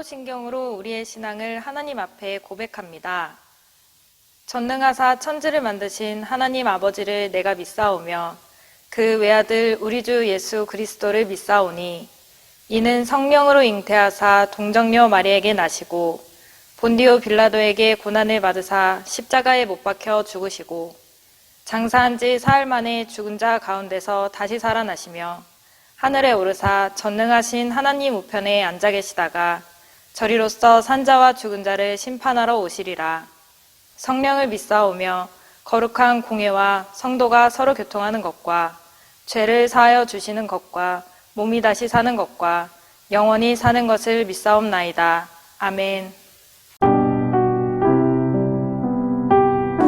사도신경으로 우리의 신앙을 하나님 앞에 고백합니다. 전능하사 천지를 만드신 하나님 아버지를 내가 믿사오며 그 외아들 우리 주 예수 그리스도를 믿사오니 이는 성령으로 잉태하사 동정녀 마리에게 나시고 본디오 빌라도에게 고난을 받으사 십자가에 못 박혀 죽으시고 장사한 지 사흘 만에 죽은 자 가운데서 다시 살아나시며 하늘에 오르사 전능하신 하나님 우편에 앉아 계시다가 저리로서 산자와 죽은 자를 심판하러 오시리라. 성령을 믿사오며 거룩한 공회와 성도가 서로 교통하는 것과 죄를 사하여 주시는 것과 몸이 다시 사는 것과 영원히 사는 것을 믿사옵나이다. 아멘.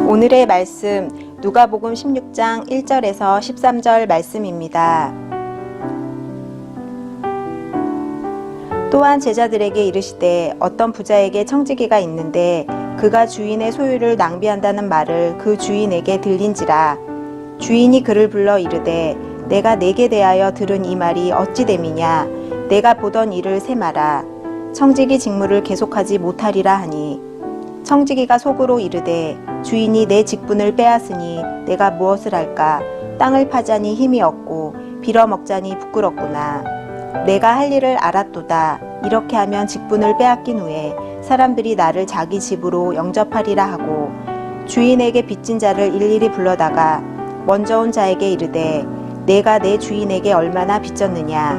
오늘의 말씀 누가복음 16장 1절에서 13절 말씀입니다. 또한 제자들에게 이르시되 어떤 부자에게 청지기가 있는데 그가 주인의 소유를 낭비한다는 말을 그 주인에게 들린지라. 주인이 그를 불러 이르되 내가 내게 대하여 들은 이 말이 어찌 됨이냐. 내가 보던 일을 세마라. 청지기 직무를 계속하지 못하리라 하니 청지기가 속으로 이르되 주인이 내 직분을 빼앗으니 내가 무엇을 할까. 땅을 파자니 힘이 없고 빌어먹자니 부끄럽구나. 내가 할 일을 알았도다. 이렇게 하면 직분을 빼앗긴 후에 사람들이 나를 자기 집으로 영접하리라 하고 주인에게 빚진 자를 일일이 불러다가 먼저 온 자에게 이르되 내가 내 주인에게 얼마나 빚졌느냐.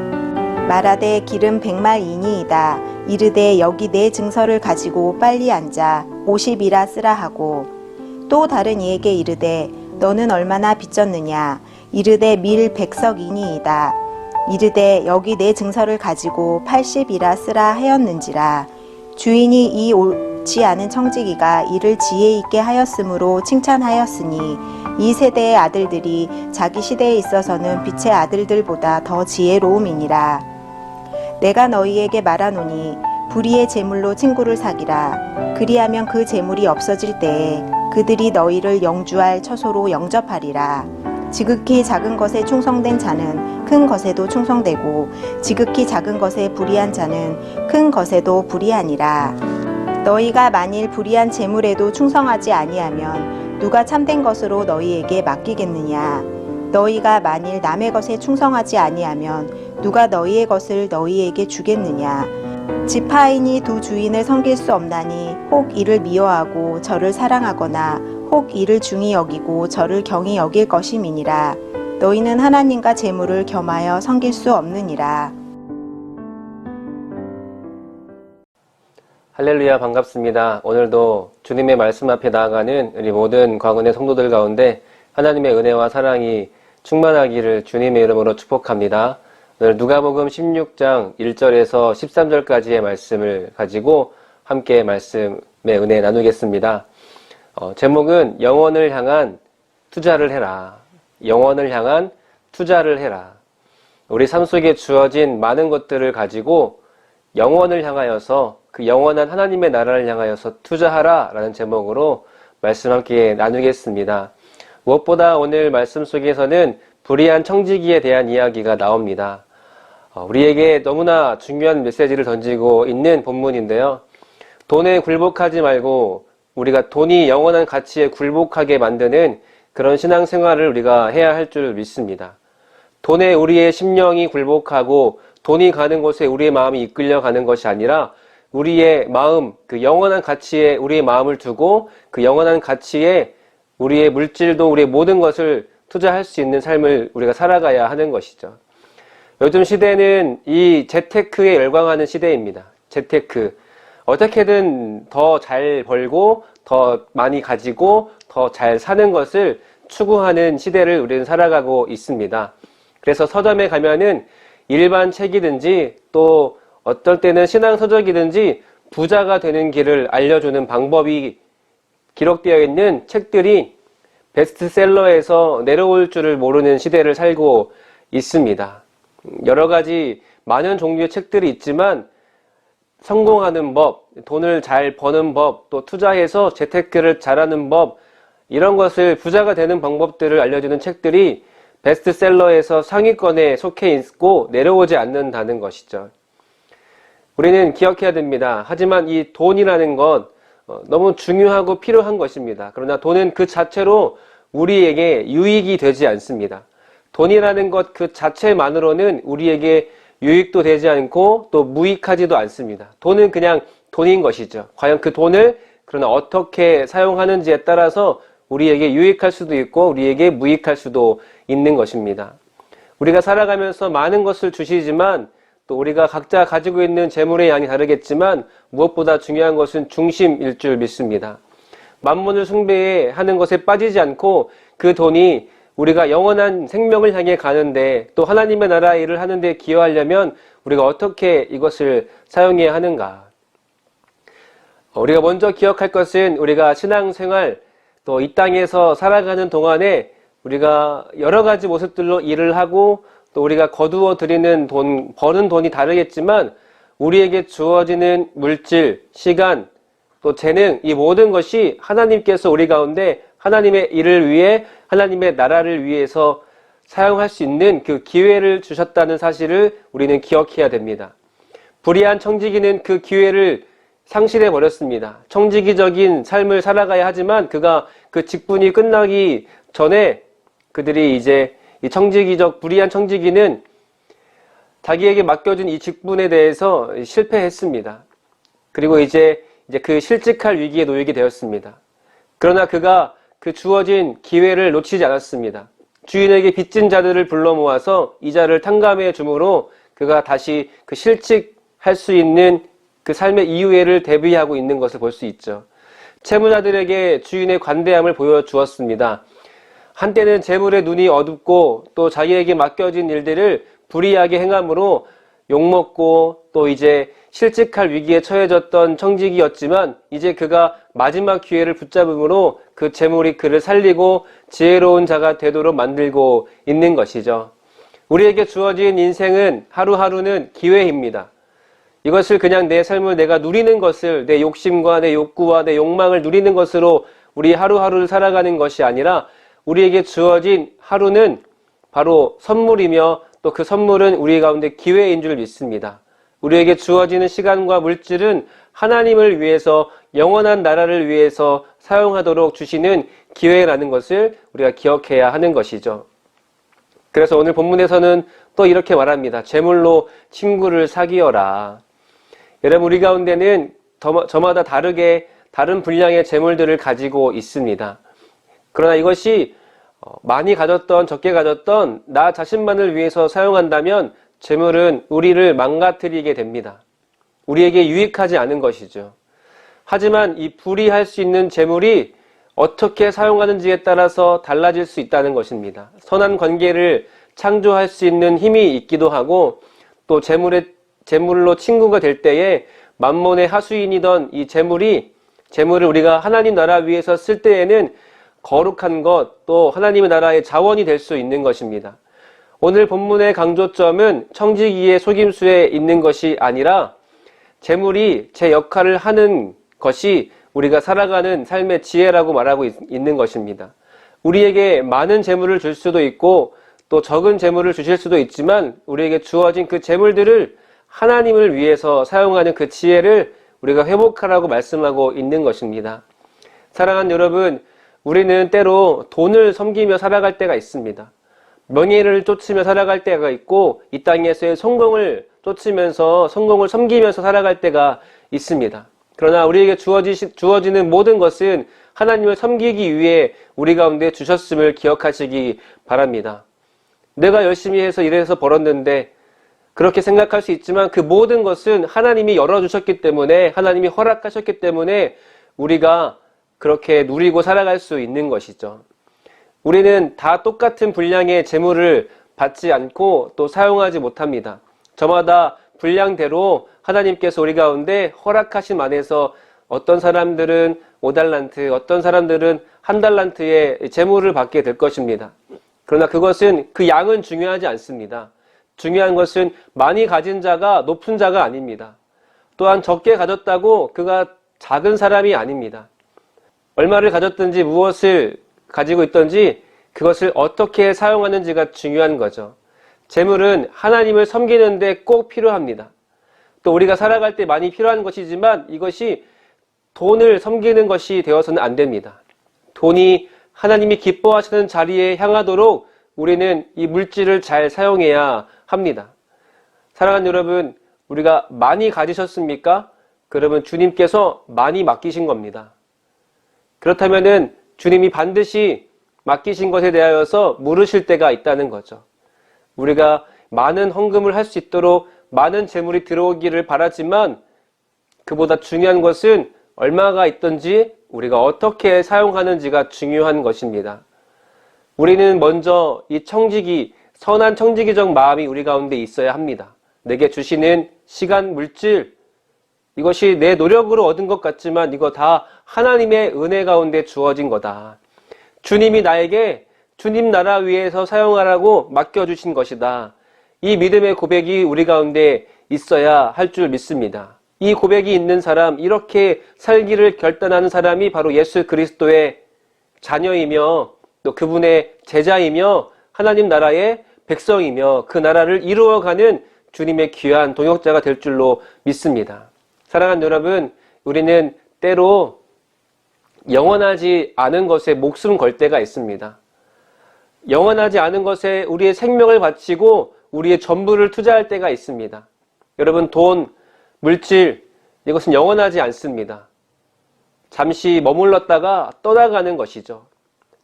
말하되 기름 100말이니이다. 이르되 여기 내 증서를 가지고 빨리 앉아 50이라 쓰라 하고 또 다른 이에게 이르되 너는 얼마나 빚졌느냐. 이르되 밀 100석이니이다. 이르되 여기 내 증서를 가지고 80이라 쓰라 하였는지라. 주인이 이 옳지 않은 청지기가 이를 지혜 있게 하였으므로 칭찬하였으니 이 세대의 아들들이 자기 시대에 있어서는 빛의 아들들보다 더 지혜로움이니라. 내가 너희에게 말하노니 불의의 재물로 친구를 사기라. 그리하면 그 재물이 없어질 때에 그들이 너희를 영주할 처소로 영접하리라. 지극히 작은 것에 충성된 자는 큰 것에도 충성되고 지극히 작은 것에 불의한 자는 큰 것에도 불의하니라. 너희가 만일 불의한 재물에도 충성하지 아니하면 누가 참된 것으로 너희에게 맡기겠느냐. 너희가 만일 남의 것에 충성하지 아니하면 누가 너희의 것을 너희에게 주겠느냐. 지파인이 두 주인을 섬길 수 없나니 혹 이를 미워하고 저를 사랑하거나 혹 이를 중히 여기고 저를 경히 여길 것임이니라. 너희는 하나님과 재물을 겸하여 섬길 수 없느니라. 할렐루야, 반갑습니다. 오늘도 주님의 말씀 앞에 나아가는 우리 모든 광운의 성도들 가운데 하나님의 은혜와 사랑이 충만하기를 주님의 이름으로 축복합니다. 오늘 누가복음 16장 1절에서 13절까지의 말씀을 가지고 함께 말씀의 은혜 나누겠습니다. 제목은 영혼을 향한 투자를 해라. 영혼을 향한 투자를 해라. 우리 삶 속에 주어진 많은 것들을 가지고 영혼을 향하여서 그 영원한 하나님의 나라를 향하여서 투자하라 라는 제목으로 말씀 함께 나누겠습니다. 무엇보다 오늘 말씀 속에서는 불의한 청지기에 대한 이야기가 나옵니다. 우리에게 너무나 중요한 메시지를 던지고 있는 본문인데요. 돈에 굴복하지 말고 우리가 돈이 영원한 가치에 굴복하게 만드는 그런 신앙생활을 우리가 해야 할 줄 믿습니다. 돈에 우리의 심령이 굴복하고 돈이 가는 곳에 우리의 마음이 이끌려가는 것이 아니라 우리의 마음, 그 영원한 가치에 우리의 마음을 두고 그 영원한 가치에 우리의 물질도 우리의 모든 것을 투자할 수 있는 삶을 우리가 살아가야 하는 것이죠. 요즘 시대는 이 재테크에 열광하는 시대입니다. 재테크. 어떻게든 더 잘 벌고 더 많이 가지고 더 잘 사는 것을 추구하는 시대를 우리는 살아가고 있습니다. 그래서 서점에 가면은 일반 책이든지 또 어떨 때는 신앙서적이든지 부자가 되는 길을 알려주는 방법이 기록되어 있는 책들이 베스트셀러에서 내려올 줄을 모르는 시대를 살고 있습니다. 여러 가지 많은 종류의 책들이 있지만 성공하는 법, 돈을 잘 버는 법, 또 투자해서 재테크를 잘하는 법, 이런 것을 부자가 되는 방법들을 알려주는 책들이 베스트셀러에서 상위권에 속해 있고 내려오지 않는다는 것이죠. 우리는 기억해야 됩니다. 하지만 이 돈이라는 것 너무 중요하고 필요한 것입니다. 그러나 돈은 그 자체로 우리에게 유익이 되지 않습니다. 돈이라는 것 그 자체만으로는 우리에게 유익도 되지 않고 또 무익하지도 않습니다. 돈은 그냥 돈인 것이죠. 과연 그 돈을 그러나 어떻게 사용하는지에 따라서 우리에게 유익할 수도 있고 우리에게 무익할 수도 있는 것입니다. 우리가 살아가면서 많은 것을 주시지만 또 우리가 각자 가지고 있는 재물의 양이 다르겠지만 무엇보다 중요한 것은 중심일 줄 믿습니다. 만문을 숭배하는 것에 빠지지 않고 그 돈이 우리가 영원한 생명을 향해 가는데 또 하나님의 나라 일을 하는데 기여하려면 우리가 어떻게 이것을 사용해야 하는가? 우리가 먼저 기억할 것은 우리가 신앙생활 또 이 땅에서 살아가는 동안에 우리가 여러 가지 모습들로 일을 하고 또 우리가 거두어 들이는 돈, 버는 돈이 다르겠지만 우리에게 주어지는 물질, 시간, 또 재능, 이 모든 것이 하나님께서 우리 가운데 하나님의 일을 위해 하나님의 나라를 위해서 사용할 수 있는 그 기회를 주셨다는 사실을 우리는 기억해야 됩니다. 불의한 청지기는 그 기회를 상실해 버렸습니다. 청지기적인 삶을 살아가야 하지만 그가 그 직분이 끝나기 전에 그들이 이제 이 청지기적 불의한 청지기는 자기에게 맡겨진 이 직분에 대해서 실패했습니다. 그리고 이제 그 실직할 위기에 놓이게 되었습니다. 그러나 그가 그 주어진 기회를 놓치지 않았습니다. 주인에게 빚진 자들을 불러 모아서 이자를 탕감해 주므로 그가 다시 그 실직할 수 있는 그 삶의 이후에를 대비하고 있는 것을 볼 수 있죠. 채무자들에게 주인의 관대함을 보여주었습니다. 한때는 재물에 눈이 어둡고 또 자기에게 맡겨진 일들을 불의하게 행함으로 욕먹고 또 이제 실직할 위기에 처해졌던 청지기였지만 이제 그가 마지막 기회를 붙잡음으로 그 재물이 그를 살리고 지혜로운 자가 되도록 만들고 있는 것이죠. 우리에게 주어진 인생은 하루하루는 기회입니다. 이것을 그냥 내 삶을 내가 누리는 것을 내 욕심과 내 욕구와 내 욕망을 누리는 것으로 우리 하루하루를 살아가는 것이 아니라 우리에게 주어진 하루는 바로 선물이며 또 그 선물은 우리 가운데 기회인 줄 믿습니다. 우리에게 주어지는 시간과 물질은 하나님을 위해서 영원한 나라를 위해서 사용하도록 주시는 기회라는 것을 우리가 기억해야 하는 것이죠. 그래서 오늘 본문에서는 또 이렇게 말합니다. 재물로 친구를 사귀어라. 여러분 우리 가운데는 저마다 다르게 다른 분량의 재물들을 가지고 있습니다. 그러나 이것이 많이 가졌던 적게 가졌던 나 자신만을 위해서 사용한다면 재물은 우리를 망가뜨리게 됩니다. 우리에게 유익하지 않은 것이죠. 하지만 이 불이할 수 있는 재물이 어떻게 사용하는지에 따라서 달라질 수 있다는 것입니다. 선한 관계를 창조할 수 있는 힘이 있기도 하고 또 재물로 친구가 될 때에 만몬의 하수인이던 이 재물을 우리가 하나님 나라 위해서 쓸 때에는 거룩한 것, 또 하나님의 나라의 자원이 될 수 있는 것입니다. 오늘 본문의 강조점은 청지기의 속임수에 있는 것이 아니라 재물이 제 역할을 하는 것이 우리가 살아가는 삶의 지혜라고 말하고 있는 것입니다. 우리에게 많은 재물을 줄 수도 있고 또 적은 재물을 주실 수도 있지만 우리에게 주어진 그 재물들을 하나님을 위해서 사용하는 그 지혜를 우리가 회복하라고 말씀하고 있는 것입니다. 사랑하는 여러분, 우리는 때로 돈을 섬기며 살아갈 때가 있습니다. 명예를 쫓으며 살아갈 때가 있고 이 땅에서의 성공을 쫓으면서 성공을 섬기면서 살아갈 때가 있습니다. 그러나 우리에게 주어지는 모든 것은 하나님을 섬기기 위해 우리 가운데 주셨음을 기억하시기 바랍니다. 내가 열심히 해서 일해서 벌었는데 그렇게 생각할 수 있지만 그 모든 것은 하나님이 열어주셨기 때문에 하나님이 허락하셨기 때문에 우리가 그렇게 누리고 살아갈 수 있는 것이죠. 우리는 다 똑같은 분량의 재물을 받지 않고 또 사용하지 못합니다. 저마다 분량대로 하나님께서 우리 가운데 허락하신 안에서 어떤 사람들은 5달란트, 어떤 사람들은 1달란트의 재물을 받게 될 것입니다. 그러나 그것은 그 양은 중요하지 않습니다. 중요한 것은 많이 가진 자가 높은 자가 아닙니다. 또한 적게 가졌다고 그가 작은 사람이 아닙니다. 얼마를 가졌든지 무엇을 가지고 있든지 그것을 어떻게 사용하는지가 중요한 거죠. 재물은 하나님을 섬기는 데 꼭 필요합니다. 또 우리가 살아갈 때 많이 필요한 것이지만 이것이 돈을 섬기는 것이 되어서는 안 됩니다. 돈이 하나님이 기뻐하시는 자리에 향하도록 우리는 이 물질을 잘 사용해야 합니다. 사랑하는 여러분, 우리가 많이 가지셨습니까? 그러면 주님께서 많이 맡기신 겁니다. 그렇다면은 주님이 반드시 맡기신 것에 대하여서 물으실 때가 있다는 거죠. 우리가 많은 헌금을 할 수 있도록 많은 재물이 들어오기를 바라지만 그보다 중요한 것은 얼마가 있든지 우리가 어떻게 사용하는지가 중요한 것입니다. 우리는 먼저 이 청지기, 선한 청지기적 마음이 우리 가운데 있어야 합니다. 내게 주시는 시간, 물질, 이것이 내 노력으로 얻은 것 같지만 이거 다 하나님의 은혜 가운데 주어진 거다. 주님이 나에게 주님 나라 위에서 사용하라고 맡겨주신 것이다. 이 믿음의 고백이 우리 가운데 있어야 할 줄 믿습니다. 이 고백이 있는 사람, 이렇게 살기를 결단하는 사람이 바로 예수 그리스도의 자녀이며 또 그분의 제자이며 하나님 나라의 백성이며 그 나라를 이루어가는 주님의 귀한 동역자가 될 줄로 믿습니다. 사랑하는 여러분, 우리는 때로 영원하지 않은 것에 목숨 걸 때가 있습니다. 영원하지 않은 것에 우리의 생명을 바치고 우리의 전부를 투자할 때가 있습니다. 여러분, 돈, 물질, 이것은 영원하지 않습니다. 잠시 머물렀다가 떠나가는 것이죠.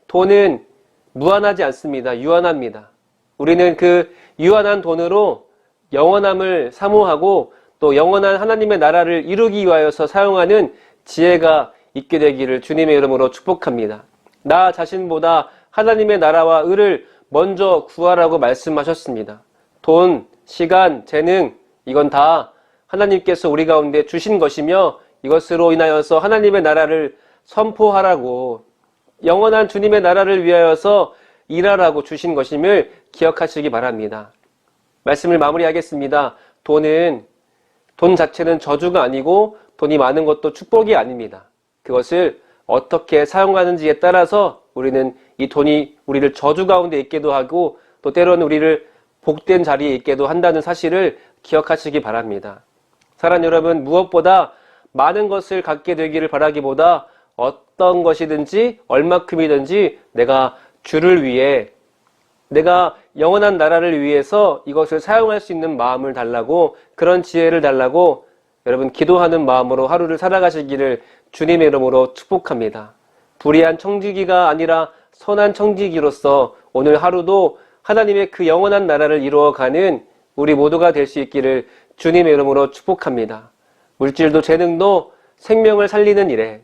돈은 무한하지 않습니다. 유한합니다. 우리는 그 유한한 돈으로 영원함을 사모하고 또 영원한 하나님의 나라를 이루기 위하여서 사용하는 지혜가 있게 되기를 주님의 이름으로 축복합니다. 나 자신보다 하나님의 나라와 의를 먼저 구하라고 말씀하셨습니다. 돈, 시간, 재능, 이건 다 하나님께서 우리 가운데 주신 것이며 이것으로 인하여서 하나님의 나라를 선포하라고, 영원한 주님의 나라를 위하여서 일하라고 주신 것임을 기억하시기 바랍니다. 말씀을 마무리하겠습니다. 돈 자체는 저주가 아니고 돈이 많은 것도 축복이 아닙니다. 그것을 어떻게 사용하는지에 따라서 우리는 이 돈이 우리를 저주 가운데 있게도 하고 또 때로는 우리를 복된 자리에 있게도 한다는 사실을 기억하시기 바랍니다. 사랑하는 여러분, 무엇보다 많은 것을 갖게 되기를 바라기보다 어떤 것이든지 얼마큼이든지 내가 주를 위해, 내가 영원한 나라를 위해서 이것을 사용할 수 있는 마음을 달라고, 그런 지혜를 달라고 여러분 기도하는 마음으로 하루를 살아가시기를 주님의 이름으로 축복합니다. 불의한 청지기가 아니라 선한 청지기로서 오늘 하루도 하나님의 그 영원한 나라를 이루어가는 우리 모두가 될 수 있기를 주님의 이름으로 축복합니다. 물질도 재능도 생명을 살리는 일에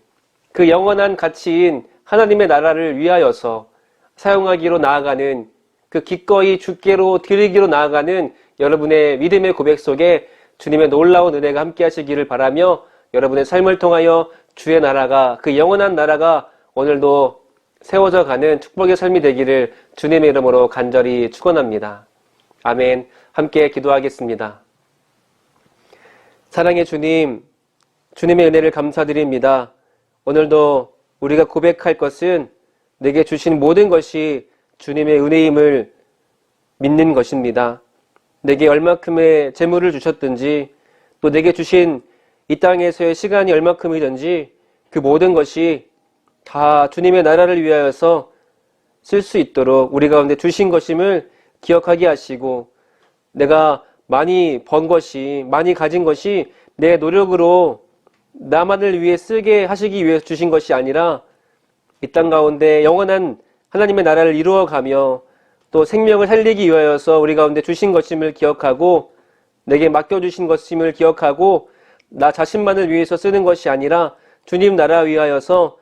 그 영원한 가치인 하나님의 나라를 위하여서 사용하기로 나아가는, 그 기꺼이 주께로 드리기로 나아가는 여러분의 믿음의 고백 속에 주님의 놀라운 은혜가 함께 하시기를 바라며 여러분의 삶을 통하여 주의 나라가, 그 영원한 나라가 오늘도 세워져 가는 축복의 삶이 되기를 주님의 이름으로 간절히 축원합니다. 아멘. 함께 기도하겠습니다. 사랑의 주님, 주님의 은혜를 감사드립니다. 오늘도 우리가 고백할 것은 내게 주신 모든 것이 주님의 은혜임을 믿는 것입니다. 내게 얼마큼의 재물을 주셨든지 또 내게 주신 이 땅에서의 시간이 얼마큼이든지 그 모든 것이 다 주님의 나라를 위하여서 쓸 수 있도록 우리 가운데 주신 것임을 기억하게 하시고, 내가 많이 번 것이, 많이 가진 것이 내 노력으로 나만을 위해 쓰게 하시기 위해서 주신 것이 아니라 이 땅 가운데 영원한 하나님의 나라를 이루어가며 또 생명을 살리기 위하여서 우리 가운데 주신 것임을 기억하고, 내게 맡겨주신 것임을 기억하고, 나 자신만을 위해서 쓰는 것이 아니라 주님 나라 위하여서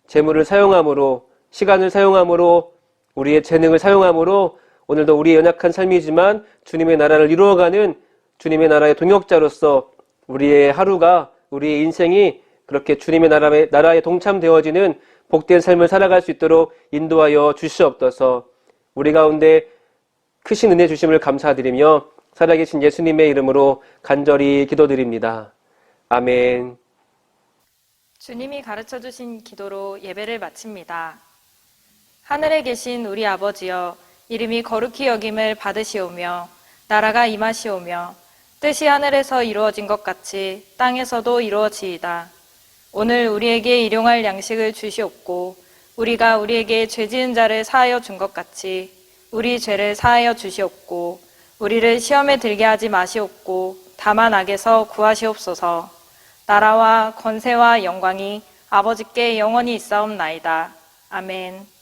재물을 사용함으로, 시간을 사용함으로, 우리의 재능을 사용함으로 오늘도 우리의 연약한 삶이지만 주님의 나라를 이루어가는 주님의 나라의 동역자로서 우리의 하루가, 우리의 인생이 그렇게 주님의 나라에 동참되어지는 복된 삶을 살아갈 수 있도록 인도하여 주시옵소서. 우리 가운데 크신 은혜 주심을 감사드리며 살아계신 예수님의 이름으로 간절히 기도드립니다. 아멘. 주님이 가르쳐 주신 기도로 예배를 마칩니다. 하늘에 계신 우리 아버지여, 이름이 거룩히 여김을 받으시오며 나라가 임하시오며 뜻이 하늘에서 이루어진 것 같이 땅에서도 이루어지이다. 오늘 우리에게 일용할 양식을 주시옵고 우리가 우리에게 죄지은 자를 사하여 준 것 같이 우리 죄를 사하여 주시옵고 우리를 시험에 들게 하지 마시옵고 다만 악에서 구하시옵소서. 나라와 권세와 영광이 아버지께 영원히 있사옵나이다. 아멘.